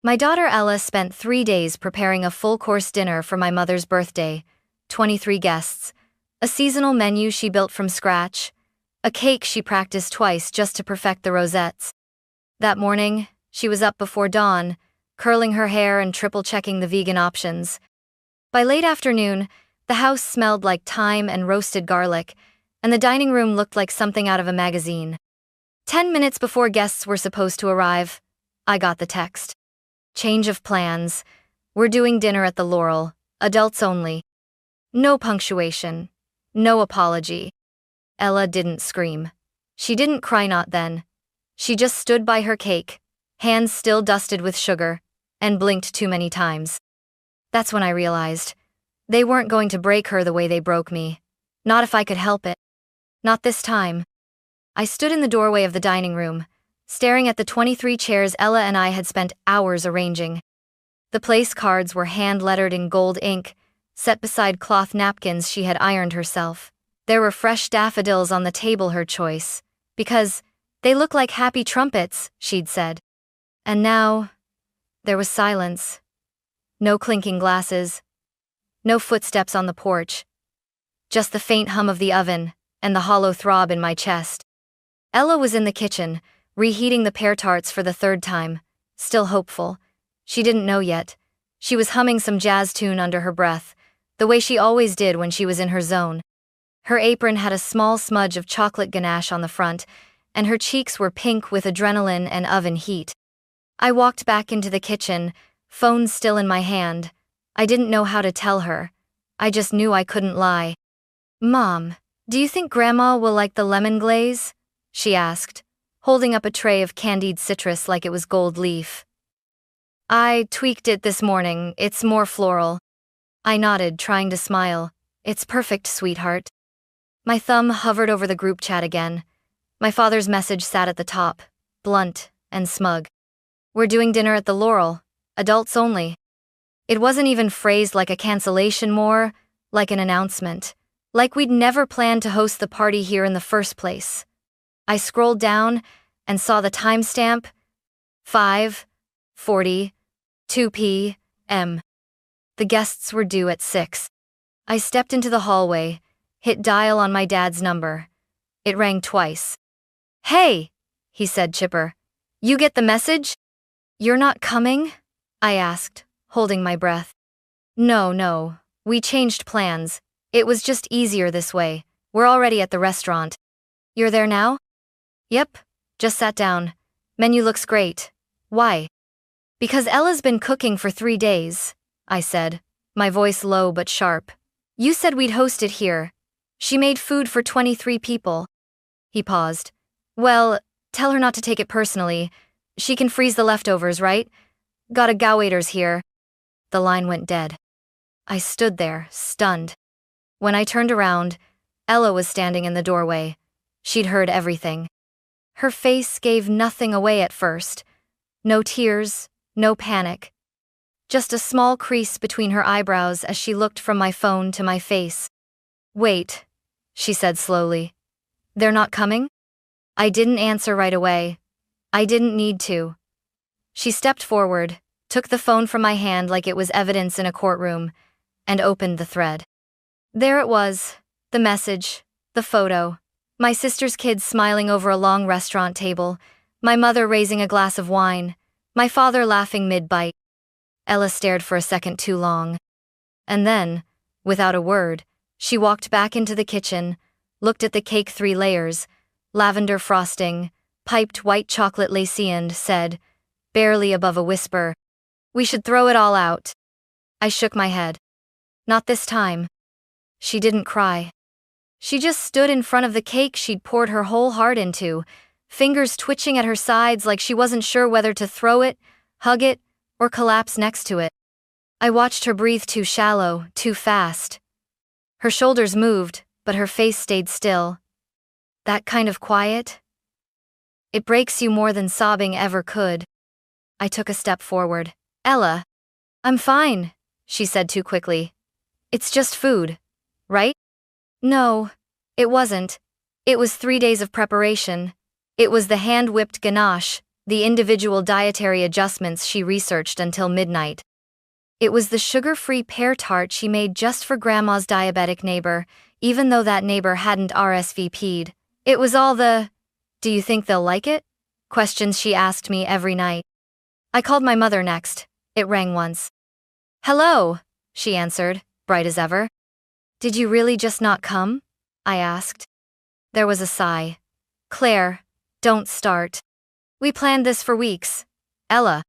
My daughter Ella spent 3 days preparing a full-course dinner for my mother's birthday, 23 guests, a seasonal menu she built from scratch, a cake she practiced twice just to perfect the rosettes. That morning, she was up before dawn, curling her hair and triple-checking the vegan options. By late afternoon, the house smelled like thyme and roasted garlic, and the dining room looked like something out of a magazine. 10 minutes before guests were supposed to arrive, I got the text. Change of plans. We're doing dinner at the Laurel, adults only. No punctuation. No apology. Ella didn't scream. She didn't cry, not then. She just stood by her cake, hands still dusted with sugar, and blinked too many times. That's when I realized. They weren't going to break her the way they broke me. Not if I could help it. Not this time. I stood in the doorway of the dining room, staring at the 23 chairs Ella and I had spent hours arranging. The place cards were hand-lettered in gold ink, set beside cloth napkins she had ironed herself. There were fresh daffodils on the table, her choice, because they look like happy trumpets, she'd said. And now, there was silence. No clinking glasses. No footsteps on the porch. Just the faint hum of the oven and the hollow throb in my chest. Ella was in the kitchen, reheating the pear tarts for the third time, still hopeful. She didn't know yet. She was humming some jazz tune under her breath, the way she always did when she was in her zone. Her apron had a small smudge of chocolate ganache on the front, and her cheeks were pink with adrenaline and oven heat. I walked back into the kitchen, phone still in my hand. I didn't know how to tell her. I just knew I couldn't lie. "Mom, do you think Grandma will like the lemon glaze?" she asked, holding up a tray of candied citrus like it was gold leaf. "I tweaked it this morning, it's more floral." I nodded, trying to smile. "It's perfect, sweetheart." My thumb hovered over the group chat again. My father's message sat at the top, blunt and smug. "We're doing dinner at the Laurel, adults only." It wasn't even phrased like a cancellation, more like an announcement. Like we'd never planned to host the party here in the first place. I scrolled down and saw the timestamp, 5:42 p.m. The guests were due at 6. I stepped into the hallway, hit dial on my dad's number. It rang twice. "Hey," he said, chipper. "You get the message?" "You're not coming?" I asked, holding my breath. No, we changed plans. It was just easier this way. We're already at the restaurant." "You're there now?" "Yep, just sat down. Menu looks great." "Why?" "Because Ella's been cooking for 3 days," I said, my voice low but sharp. "You said we'd host it here. She made food for 23 people. He paused. "Well, tell her not to take it personally. She can freeze the leftovers, right? Got a go-waiters here." The line went dead. I stood there, stunned. When I turned around, Ella was standing in the doorway. She'd heard everything. Her face gave nothing away at first. No tears, no panic. Just a small crease between her eyebrows as she looked from my phone to my face. "Wait," she said slowly. "They're not coming?" I didn't answer right away. I didn't need to. She stepped forward, took the phone from my hand like it was evidence in a courtroom, and opened the thread. There it was, the message, the photo. My sister's kids smiling over a long restaurant table, my mother raising a glass of wine, my father laughing mid-bite. Ella stared for a second too long. And then, without a word, she walked back into the kitchen, looked at the cake 3 layers, lavender frosting, piped white chocolate lacy, and said, barely above a whisper, "We should throw it all out." I shook my head. Not this time. She didn't cry. She just stood in front of the cake she'd poured her whole heart into, fingers twitching at her sides like she wasn't sure whether to throw it, hug it, or collapse next to it. I watched her breathe too shallow, too fast. Her shoulders moved, but her face stayed still. That kind of quiet? It breaks you more than sobbing ever could. I took a step forward. "Ella, I'm fine," she said too quickly. "It's just food, right?" No, it wasn't. It was 3 days of preparation. It was the hand-whipped ganache, the individual dietary adjustments she researched until midnight. It was the sugar-free pear tart she made just for Grandma's diabetic neighbor, even though that neighbor hadn't RSVP'd. It was all the, "Do you think they'll like it?" questions she asked me every night. I called my mother next. It rang once. "Hello," she answered, bright as ever. "Did you really just not come?" I asked. There was a sigh. "Claire, don't start. We planned this for weeks. Ella.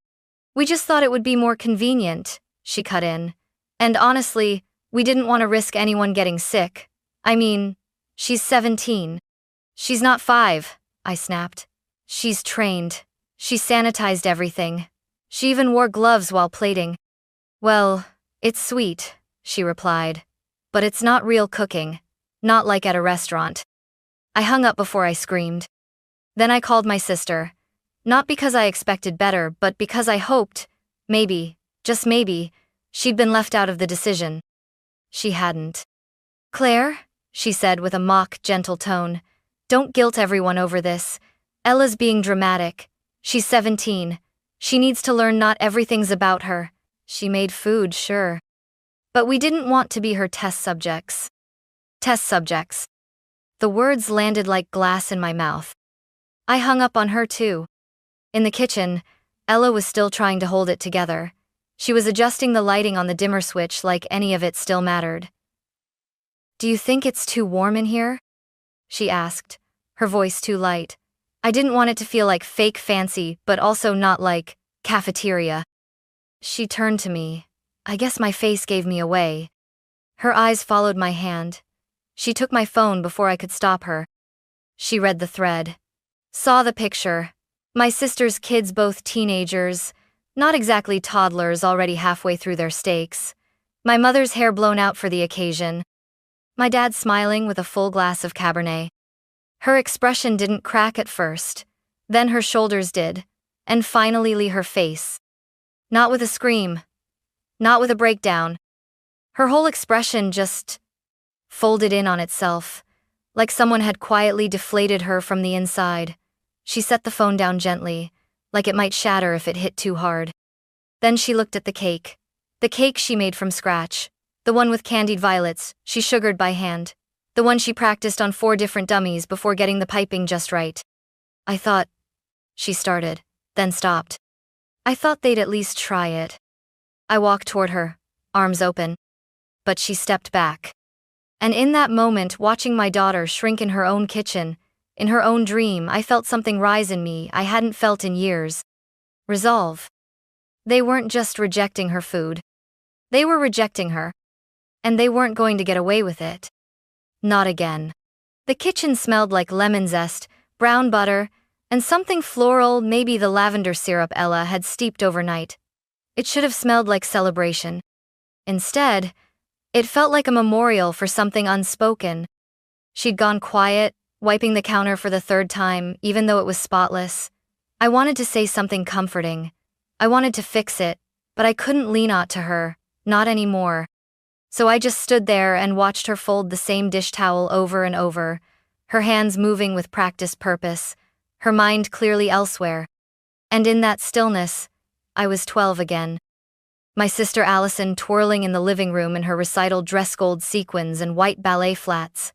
We just thought it would be more convenient," she cut in. "And honestly, we didn't want to risk anyone getting sick. I mean, she's 17. She's not 5, I snapped. She's trained. She sanitized everything. She even wore gloves while plating." "Well, it's sweet," she replied. "But it's not real cooking. Not like at a restaurant." I hung up before I screamed. Then I called my sister. Not because I expected better, but because I hoped, maybe, just maybe, she'd been left out of the decision. She hadn't. "Claire," she said with a mock, gentle tone, "don't guilt everyone over this. Ella's being dramatic. She's 17. She needs to learn not everything's about her. She made food, sure. But we didn't want to be her test subjects." Test subjects. The words landed like glass in my mouth. I hung up on her too. In the kitchen, Ella was still trying to hold it together. She was adjusting the lighting on the dimmer switch like any of it still mattered. "Do you think it's too warm in here?" she asked, her voice too light. I didn't want it to feel like fake fancy, but also not like cafeteria. She turned to me. I guess my face gave me away. Her eyes followed my hand. She took my phone before I could stop her. She read the thread. Saw the picture. My sister's kids, both teenagers, not exactly toddlers, already halfway through their steaks. My mother's hair blown out for the occasion. My dad smiling with a full glass of Cabernet. Her expression didn't crack at first. Then her shoulders did. And finally her face. Not with a scream. Not with a breakdown. Her whole expression just folded in on itself, like someone had quietly deflated her from the inside. She set the phone down gently, like it might shatter if it hit too hard. Then she looked at the cake she made from scratch, the one with candied violets she sugared by hand, the one she practiced on 4 different dummies before getting the piping just right. "I thought," she started, then stopped. "I thought they'd at least try it." I walked toward her, arms open. But she stepped back. And in that moment, watching my daughter shrink in her own kitchen, in her own dream, I felt something rise in me I hadn't felt in years. Resolve. They weren't just rejecting her food. They were rejecting her. And they weren't going to get away with it. Not again. The kitchen smelled like lemon zest, brown butter, and something floral, maybe the lavender syrup Ella had steeped overnight. It should have smelled like celebration. Instead, it felt like a memorial for something unspoken. She'd gone quiet, wiping the counter for the 3rd time, even though it was spotless. I wanted to say something comforting. I wanted to fix it, but I couldn't lean on to her, not anymore. So I just stood there and watched her fold the same dish towel over and over, her hands moving with practiced purpose, her mind clearly elsewhere. And in that stillness, I was 12 again. My sister Allison twirling in the living room in her recital dress, gold sequins and white ballet flats.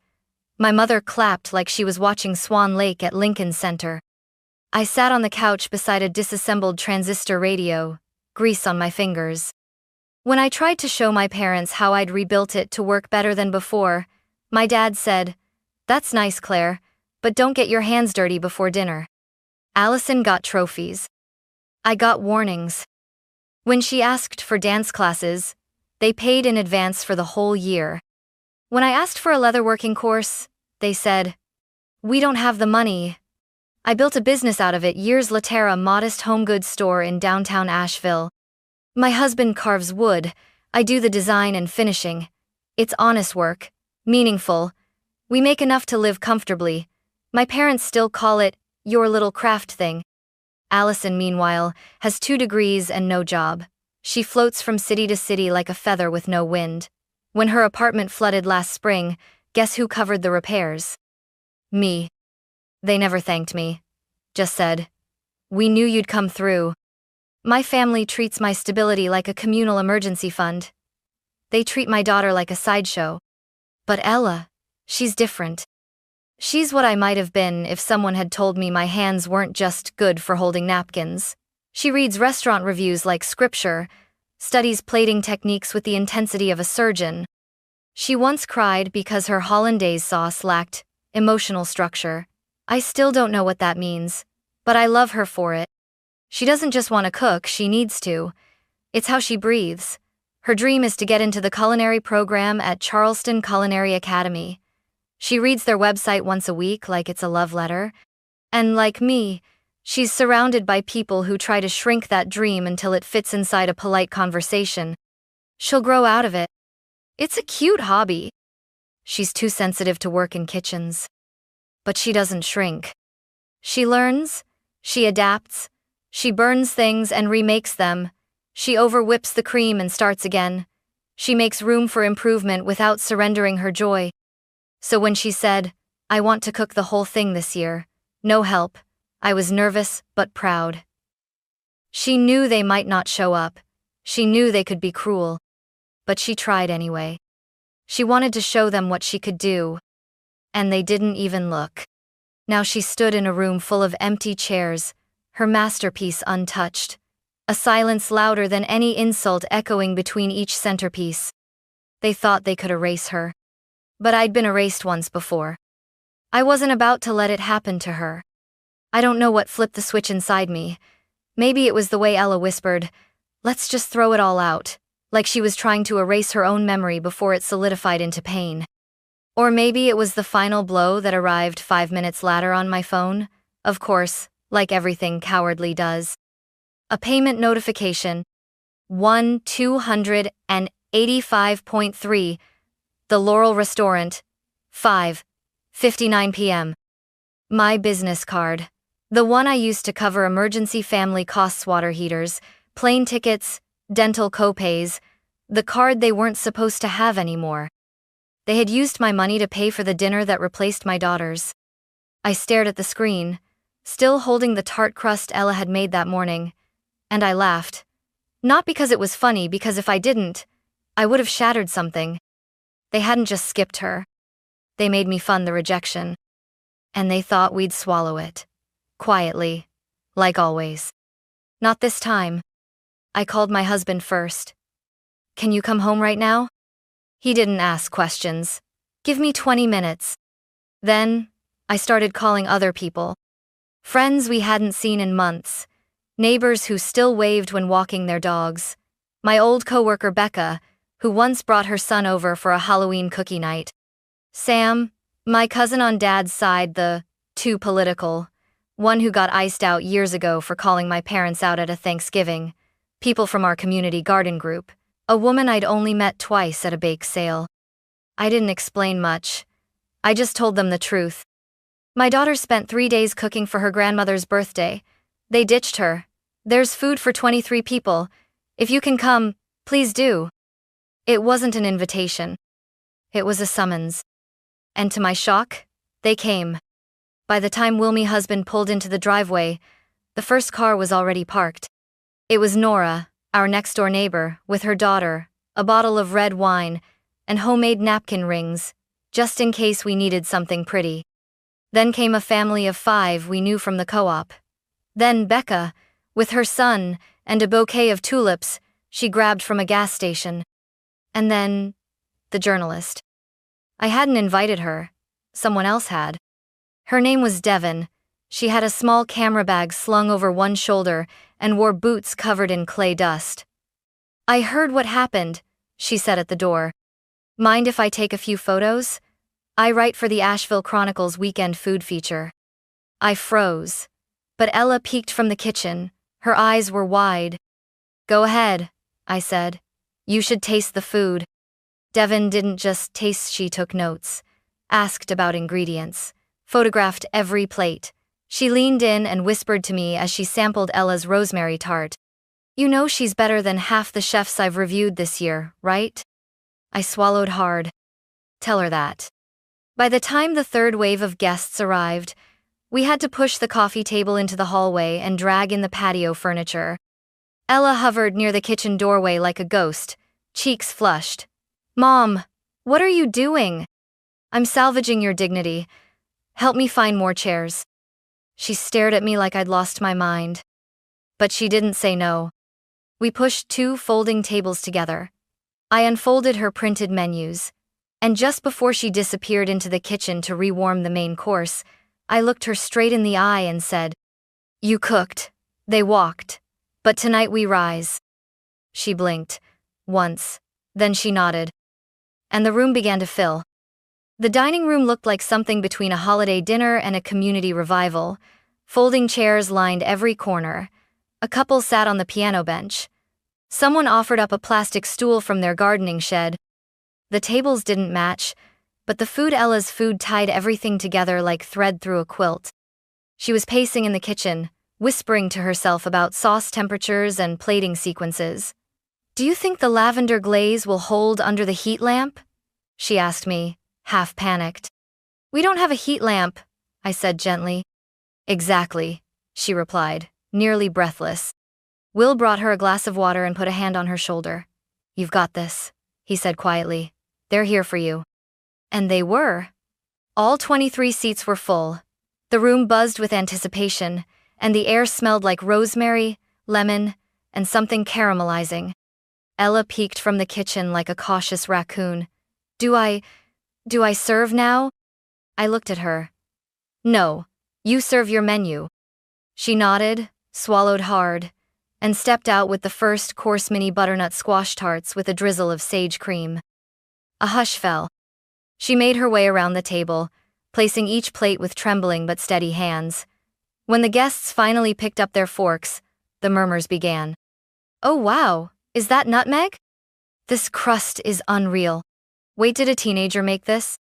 My mother clapped like she was watching Swan Lake at Lincoln Center. I sat on the couch beside a disassembled transistor radio, grease on my fingers. When I tried to show my parents how I'd rebuilt it to work better than before, my dad said, "That's nice, Claire, but don't get your hands dirty before dinner." Allison got trophies. I got warnings. When she asked for dance classes, they paid in advance for the whole year. When I asked for a leatherworking course, they said, "We don't have the money." I built a business out of it years later, a modest home goods store in downtown Asheville. My husband carves wood, I do the design and finishing. It's honest work, meaningful. We make enough to live comfortably. My parents still call it, "your little craft thing." Allison, meanwhile, has 2 degrees and no job. She floats from city to city like a feather with no wind. When her apartment flooded last spring, guess who covered the repairs? Me. They never thanked me. Just said, We knew you'd come through. My family treats my stability like a communal emergency fund. They treat my daughter like a sideshow. But Ella, she's different. She's what I might have been if someone had told me my hands weren't just good for holding napkins. She reads restaurant reviews like scripture, studies plating techniques with the intensity of a surgeon. She once cried because her hollandaise sauce lacked emotional structure. I still don't know what that means, but I love her for it. She doesn't just want to cook, she needs to. It's how she breathes. Her dream is to get into the culinary program at Charleston Culinary Academy. She reads their website once a week like it's a love letter. And like me, she's surrounded by people who try to shrink that dream until it fits inside a polite conversation. She'll grow out of it. It's a cute hobby. She's too sensitive to work in kitchens. But she doesn't shrink. She learns, she adapts, she burns things and remakes them. She over-whips the cream and starts again. She makes room for improvement without surrendering her joy. So when she said, "I want to cook the whole thing this year, no help," I was nervous but proud. She knew they might not show up. She knew they could be cruel. But she tried anyway. She wanted to show them what she could do. And they didn't even look. Now she stood in a room full of empty chairs, her masterpiece untouched. A silence louder than any insult echoing between each centerpiece. They thought they could erase her. But I'd been erased once before. I wasn't about to let it happen to her. I don't know what flipped the switch inside me. Maybe it was the way Ella whispered, "Let's just throw it all out," like she was trying to erase her own memory before it solidified into pain. Or maybe it was the final blow that arrived 5 minutes later on my phone, of course, like everything cowardly does. A payment notification. 285.3. The Laurel Restaurant. 5:59 p.m. My business card. The one I used to cover emergency family costs, water heaters, plane tickets, dental copays. The card they weren't supposed to have anymore. They had used my money to pay for the dinner that replaced my daughter's. I stared at the screen, still holding the tart crust Ella had made that morning, and I laughed. Not because it was funny, because if I didn't, I would have shattered something. They hadn't just skipped her. They made me fund the rejection. And they thought we'd swallow it. Quietly. Like always. Not this time. I called my husband first. "Can you come home right now?" He didn't ask questions. "Give me 20 minutes. Then, I started calling other people. Friends we hadn't seen in months. Neighbors who still waved when walking their dogs. My old coworker Becca, who once brought her son over for a Halloween cookie night. Sam, my cousin on Dad's side, the too political one who got iced out years ago for calling my parents out at a Thanksgiving. People from our community garden group. A woman I'd only met twice at a bake sale. I didn't explain much. I just told them the truth. My daughter spent 3 days cooking for her grandmother's birthday. They ditched her. There's food for 23 people. If you can come, please do. It wasn't an invitation. It was a summons. And to my shock, they came. By the time Wilmie's husband pulled into the driveway, the first car was already parked. It was Nora, our next-door neighbor, with her daughter, a bottle of red wine, and homemade napkin rings, just in case we needed something pretty. Then came a family of 5 we knew from the co-op. Then Becca, with her son, and a bouquet of tulips she grabbed from a gas station. And then, the journalist. I hadn't invited her. Someone else had. Her name was Devon. She had a small camera bag slung over one shoulder and wore boots covered in clay dust. "I heard what happened," she said at the door. "Mind if I take a few photos? I write for the Asheville Chronicle's weekend food feature." I froze. But Ella peeked from the kitchen. Her eyes were wide. "Go ahead," I said. "You should taste the food." Devon didn't just taste, she took notes, asked about ingredients, photographed every plate. She leaned in and whispered to me as she sampled Ella's rosemary tart. "You know she's better than half the chefs I've reviewed this year, right?" I swallowed hard. "Tell her that." By the time the third wave of guests arrived, We had to push the coffee table into the hallway and drag in the patio furniture. Ella hovered near the kitchen doorway like a ghost, cheeks flushed. "Mom, what are you doing?" "I'm salvaging your dignity. Help me find more chairs." She stared at me like I'd lost my mind. But she didn't say no. We pushed 2 folding tables together. I unfolded her printed menus, and just before she disappeared into the kitchen to rewarm the main course, I looked her straight in the eye and said, "You cooked, they walked, but tonight we rise." She blinked, once, then she nodded. And the room began to fill. The dining room looked like something between a holiday dinner and a community revival. Folding chairs lined every corner. A couple sat on the piano bench. Someone offered up a plastic stool from their gardening shed. The tables didn't match, but the Ella's food tied everything together like thread through a quilt. She was pacing in the kitchen, whispering to herself about sauce temperatures and plating sequences. "Do you think the lavender glaze will hold under the heat lamp?" she asked me, half panicked. "We don't have a heat lamp," I said gently. "Exactly," she replied, nearly breathless. Will brought her a glass of water and put a hand on her shoulder. "You've got this," he said quietly. "They're here for you." And they were. All 23 seats were full. The room buzzed with anticipation, and the air smelled like rosemary, lemon, and something caramelizing. Ella peeked from the kitchen like a cautious raccoon. Do I serve now?" I looked at her. "No, you serve your menu." She nodded, swallowed hard, and stepped out with the first course mini butternut squash tarts with a drizzle of sage cream. A hush fell. She made her way around the table, placing each plate with trembling but steady hands. When the guests finally picked up their forks, the murmurs began. "Oh wow, is that nutmeg? This crust is unreal. Wait, did a teenager make this?"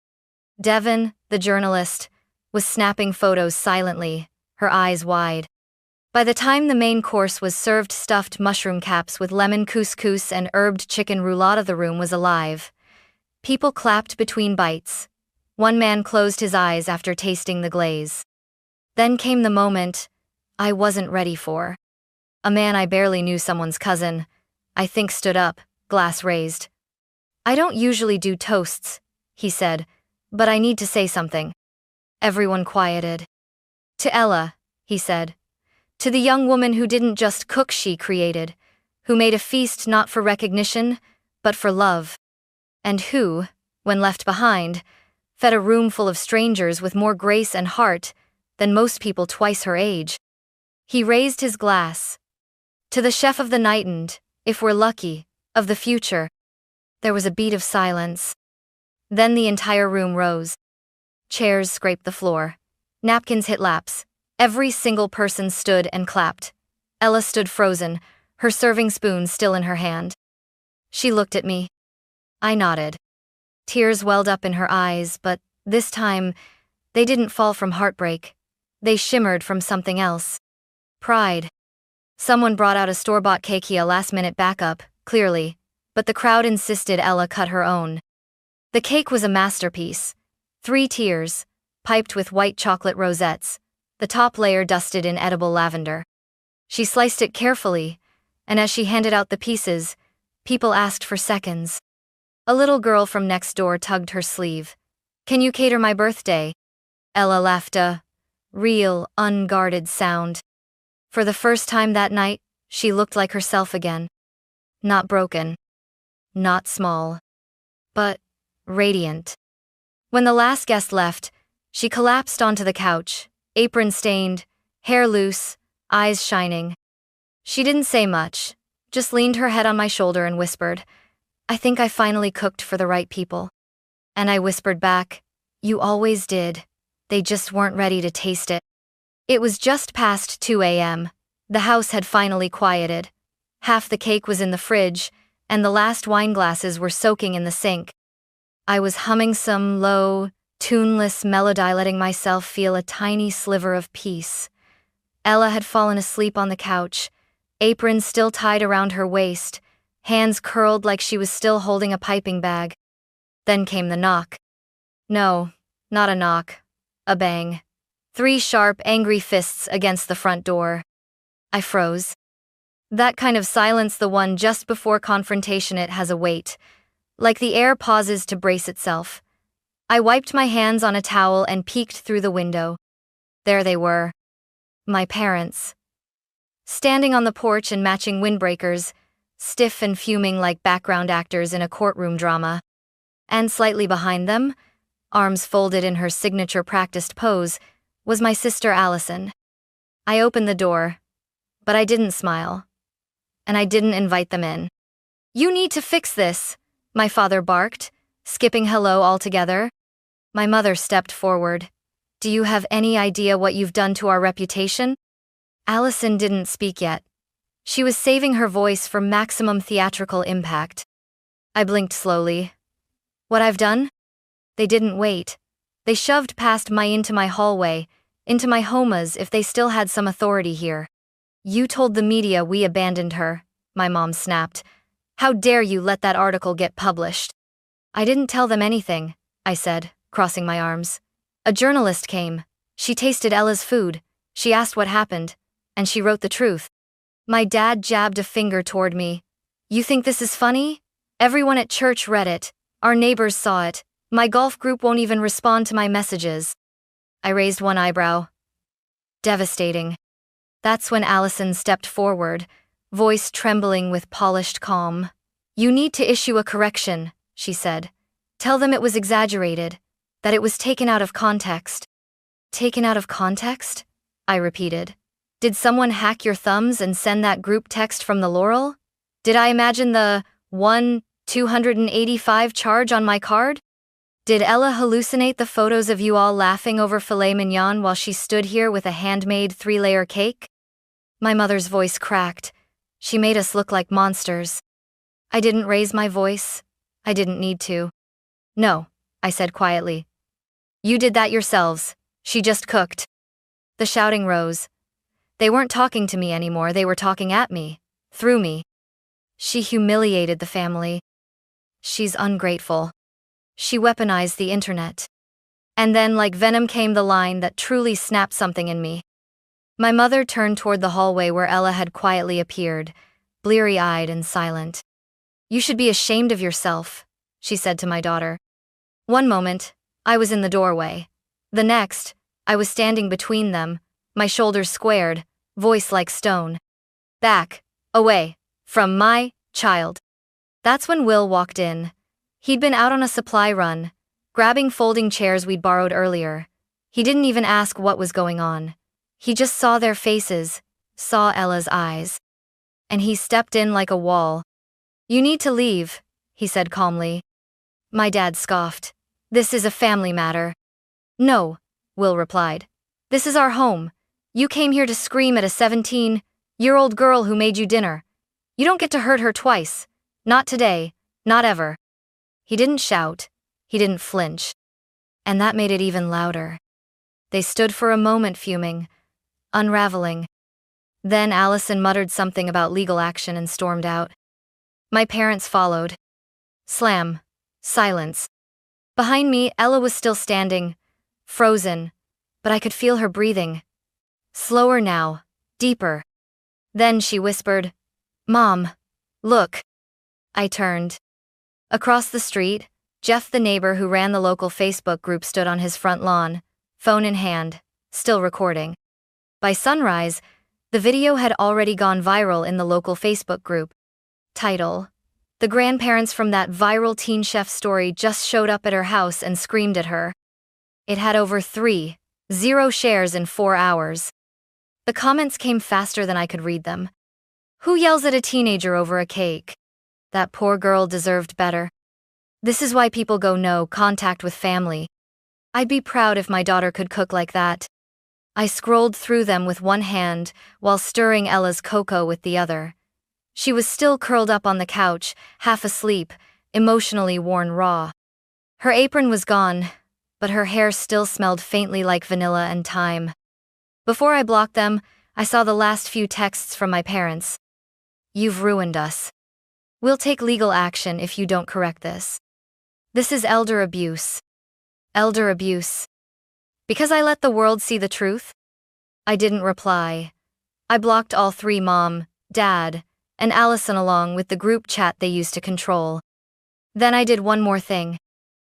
Devon, the journalist, was snapping photos silently, her eyes wide. By the time the main course was served, stuffed mushroom caps with lemon couscous and herbed chicken roulade, the room was alive. People clapped between bites. One man closed his eyes after tasting the glaze. Then came the moment I wasn't ready for. A man I barely knew, someone's cousin, I think, stood up, glass raised. "I don't usually do toasts," he said, "but I need to say something." Everyone quieted. "To Ella," he said. "To the young woman who didn't just cook, she created, who made a feast not for recognition, but for love. And who, when left behind, fed a room full of strangers with more grace and heart than most people twice her age." He raised his glass. "To the chef of the night and, if we're lucky, of the future." There was a beat of silence. Then the entire room rose. Chairs scraped the floor. Napkins hit laps. Every single person stood and clapped. Ella stood frozen, her serving spoon still in her hand. She looked at me. I nodded. Tears welled up in her eyes, but this time, they didn't fall from heartbreak. They shimmered from something else. Pride. Someone brought out a store-bought cake, a last-minute backup, clearly, but the crowd insisted Ella cut her own. The cake was a masterpiece. 3 tiers, piped with white chocolate rosettes, the top layer dusted in edible lavender. She sliced it carefully, and as she handed out the pieces, people asked for seconds. A little girl from next door tugged her sleeve. "Can you cater my birthday?" Ella laughed, a real, unguarded sound. For the first time that night, she looked like herself again. Not broken. Not small. But radiant. When the last guest left, she collapsed onto the couch, apron stained, hair loose, eyes shining. She didn't say much, just leaned her head on my shoulder and whispered, "I think I finally cooked for the right people." And I whispered back, "You always did. They just weren't ready to taste it." It was just past 2 a.m. The house had finally quieted. Half the cake was in the fridge, and the last wine glasses were soaking in the sink. I was humming some low, tuneless melody, letting myself feel a tiny sliver of peace. Ella had fallen asleep on the couch, apron still tied around her waist, hands curled like she was still holding a piping bag. Then came the knock. No, not a knock. A bang. 3 sharp, angry fists against the front door. I froze. That kind of silence, the one just before confrontation, it has a weight. Like the air pauses to brace itself. I wiped my hands on a towel and peeked through the window. There they were. My parents. Standing on the porch in matching windbreakers, stiff and fuming like background actors in a courtroom drama. And slightly behind them, arms folded in her signature practiced pose, was my sister Allison. I opened the door, but I didn't smile. And I didn't invite them in. "You need to fix this," my father barked, skipping hello altogether. My mother stepped forward. "Do you have any idea what you've done to our reputation?" Allison didn't speak yet. She was saving her voice for maximum theatrical impact. I blinked slowly. "What I've done?" They didn't wait. They shoved past me into my hallway, into my home as if they still had some authority here. "You told the media we abandoned her," my mom snapped. "How dare you let that article get published?" "I didn't tell them anything," I said, crossing my arms. "A journalist came. She tasted Ella's food. She asked what happened. And she wrote the truth." My dad jabbed a finger toward me. "You think this is funny? Everyone at church read it. Our neighbors saw it. My golf group won't even respond to my messages." I raised one eyebrow. Devastating. That's when Allison stepped forward, voice trembling with polished calm. "You need to issue a correction," she said. "Tell them it was exaggerated, that it was taken out of context." "Taken out of context?" I repeated. "Did someone hack your thumbs and send that group text from the Laurel? Did I imagine the 285 charge on my card? Did Ella hallucinate the photos of you all laughing over filet mignon while she stood here with a handmade 3-layer cake?" My mother's voice cracked. She made us look like monsters. I didn't raise my voice. I didn't need to. "No," I said quietly. "You did that yourselves. She just cooked." The shouting rose. They weren't talking to me anymore, they were talking at me, through me. "She humiliated the family. She's ungrateful. She weaponized the internet." And then, like venom, came the line that truly snapped something in me. My mother turned toward the hallway where Ella had quietly appeared, bleary-eyed and silent. "You should be ashamed of yourself," she said to my daughter. One moment, I was in the doorway. The next, I was standing between them, my shoulders squared, voice like stone. "Back, away, from my child." That's when Will walked in. He'd been out on a supply run, grabbing folding chairs we'd borrowed earlier. He didn't even ask what was going on. He just saw their faces, saw Ella's eyes. And he stepped in like a wall. "You need to leave," he said calmly. My dad scoffed. "This is a family matter." "No," Will replied. "This is our home. You came here to scream at a 17-year-old girl who made you dinner. You don't get to hurt her twice. Not today, not ever." He didn't shout. He didn't flinch. And that made it even louder. They stood for a moment fuming, unraveling. Then Allison muttered something about legal action and stormed out. My parents followed. Slam. Silence. Behind me, Ella was still standing, frozen, but I could feel her breathing. Slower now, deeper. Then she whispered, "Mom, look." I turned. Across the street, Jeff, the neighbor who ran the local Facebook group, stood on his front lawn, phone in hand, still recording. By sunrise, the video had already gone viral in the local Facebook group. Title: "The grandparents from that viral Teen Chef story just showed up at her house and screamed at her." It had over 3.0 shares in 4 hours. The comments came faster than I could read them. "Who yells at a teenager over a cake? That poor girl deserved better. This is why people go no contact with family. I'd be proud if my daughter could cook like that." I scrolled through them with one hand while stirring Ella's cocoa with the other. She was still curled up on the couch, half asleep, emotionally worn raw. Her apron was gone, but her hair still smelled faintly like vanilla and thyme. Before I blocked them, I saw the last few texts from my parents. "You've ruined us. We'll take legal action if you don't correct this. This is elder abuse. Elder abuse." Because I let the world see the truth? I didn't reply. I blocked all three, Mom, Dad, and Allison, along with the group chat they used to control. Then I did one more thing.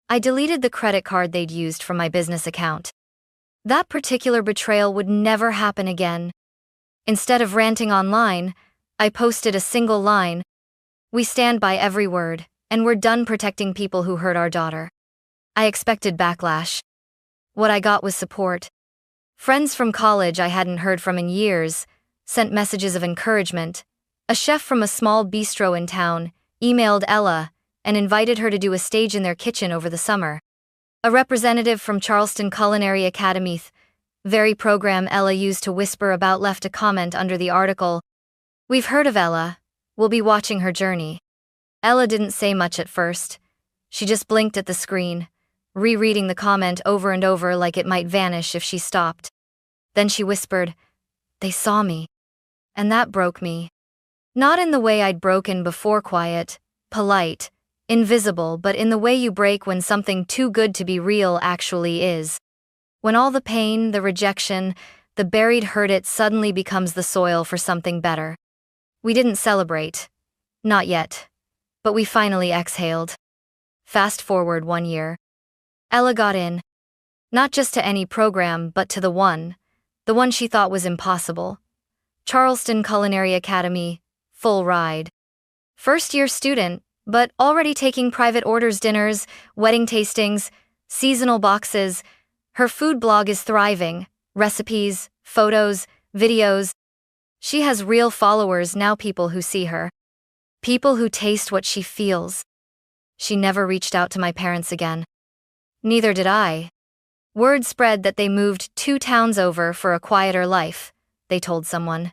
I deleted the credit card they'd used from my business account. That particular betrayal would never happen again. Instead of ranting online, I posted a single line: "We stand by every word, and we're done protecting people who hurt our daughter." I expected backlash. What I got was support. Friends from college I hadn't heard from in years sent messages of encouragement. A chef from a small bistro in town emailed Ella and invited her to do a stage in their kitchen over the summer. A representative from Charleston Culinary Academy, very program Ella used to whisper about, left a comment under the article: "We've heard of Ella. We'll be watching her journey." Ella didn't say much at first. She just blinked at the screen, rereading the comment over and over like it might vanish if she stopped. Then she whispered, "They saw me." And that broke me. Not in the way I'd broken before, quiet, polite, invisible, but in the way you break when something too good to be real actually is. When all the pain, the rejection, the buried hurt, it suddenly becomes the soil for something better. We didn't celebrate. Not yet. But we finally exhaled. Fast forward 1 year. Ella got in. Not just to any program, but to the one she thought was impossible. Charleston Culinary Academy, full ride. First-year student, but already taking private orders, dinners, wedding tastings, seasonal boxes. Her food blog is thriving. Recipes, photos, videos. She has real followers now, people who see her. People who taste what she feels. She never reached out to my parents again. Neither did I. Word spread that they moved 2 towns over for a quieter life, they told someone.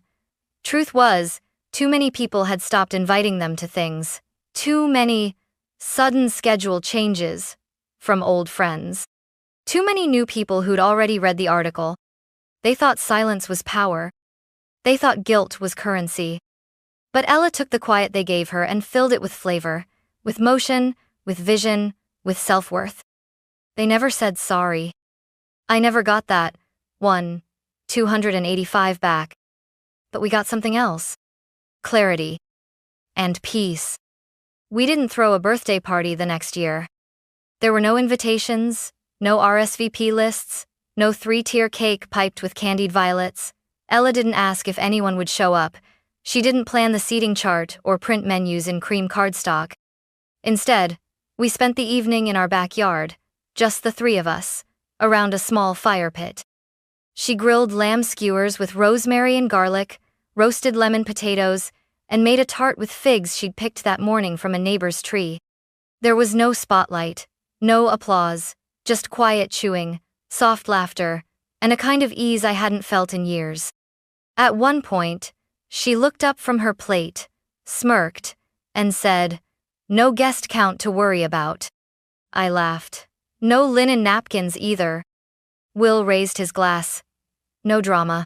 Truth was, too many people had stopped inviting them to things. Too many sudden schedule changes from old friends. Too many new people who'd already read the article. They thought silence was power. They thought guilt was currency. But Ella took the quiet they gave her and filled it with flavor, with motion, with vision, with self-worth. They never said sorry. I never got that 285 back. But we got something else. Clarity. And peace. We didn't throw a birthday party the next year. There were no invitations, no RSVP lists, no 3-tier cake piped with candied violets. Ella didn't ask if anyone would show up. She didn't plan the seating chart or print menus in cream cardstock. Instead, we spent the evening in our backyard, just the 3 of us, around a small fire pit. She grilled lamb skewers with rosemary and garlic, roasted lemon potatoes, and made a tart with figs she'd picked that morning from a neighbor's tree. There was no spotlight, no applause, just quiet chewing, soft laughter, and a kind of ease I hadn't felt in years. At one point, she looked up from her plate, smirked, and said, "No guest count to worry about." I laughed. "No linen napkins either." Will raised his glass. "No drama."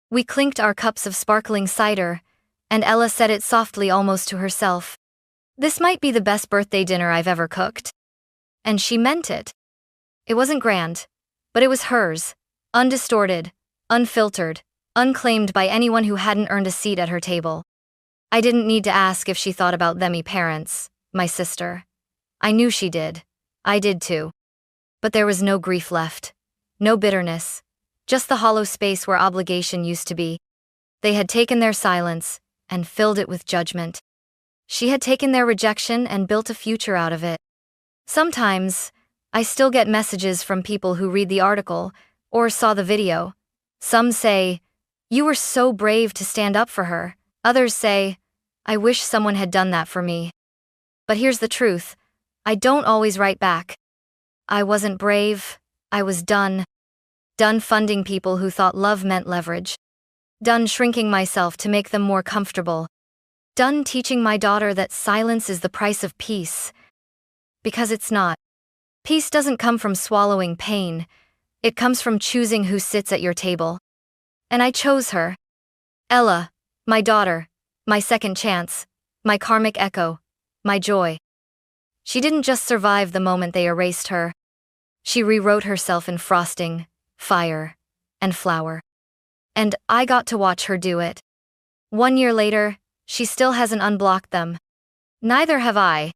We clinked our cups of sparkling cider, and Ella said it softly, almost to herself. "This might be the best birthday dinner I've ever cooked." And she meant it. It wasn't grand, but it was hers, undistorted, unfiltered, unclaimed by anyone who hadn't earned a seat at her table. I didn't need to ask if she thought about them parents, my sister. I knew she did. I did too. But there was no grief left. No bitterness. Just the hollow space where obligation used to be. They had taken their silence and filled it with judgment. She had taken their rejection and built a future out of it. Sometimes, I still get messages from people who read the article or saw the video. Some say, "You were so brave to stand up for her." Others say, "I wish someone had done that for me." But here's the truth. I don't always write back. I wasn't brave. I was done. Done funding people who thought love meant leverage. Done shrinking myself to make them more comfortable. Done teaching my daughter that silence is the price of peace. Because it's not. Peace doesn't come from swallowing pain. It comes from choosing who sits at your table. And I chose her. Ella, my daughter, my second chance, my karmic echo, my joy. She didn't just survive the moment they erased her. She rewrote herself in frosting, fire, and flower. And I got to watch her do it. 1 year later, she still hasn't unblocked them. Neither have I.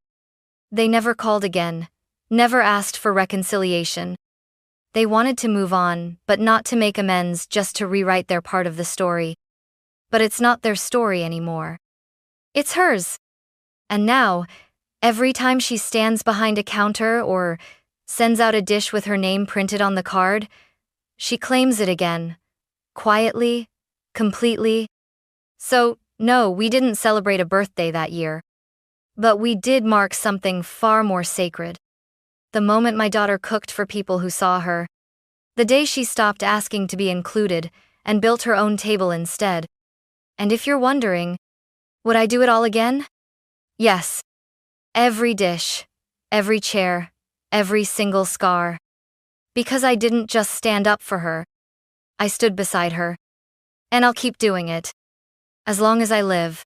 They never called again, never asked for reconciliation. They wanted to move on, but not to make amends, just to rewrite their part of the story. But it's not their story anymore. It's hers. And now, every time she stands behind a counter or sends out a dish with her name printed on the card, she claims it again. Quietly, completely. So, no, we didn't celebrate a birthday that year. But we did mark something far more sacred. The moment my daughter cooked for people who saw her. The day she stopped asking to be included and built her own table instead. And if you're wondering, would I do it all again? Yes. Every dish, every chair, every single scar. Because I didn't just stand up for her. I stood beside her. And I'll keep doing it. As long as I live.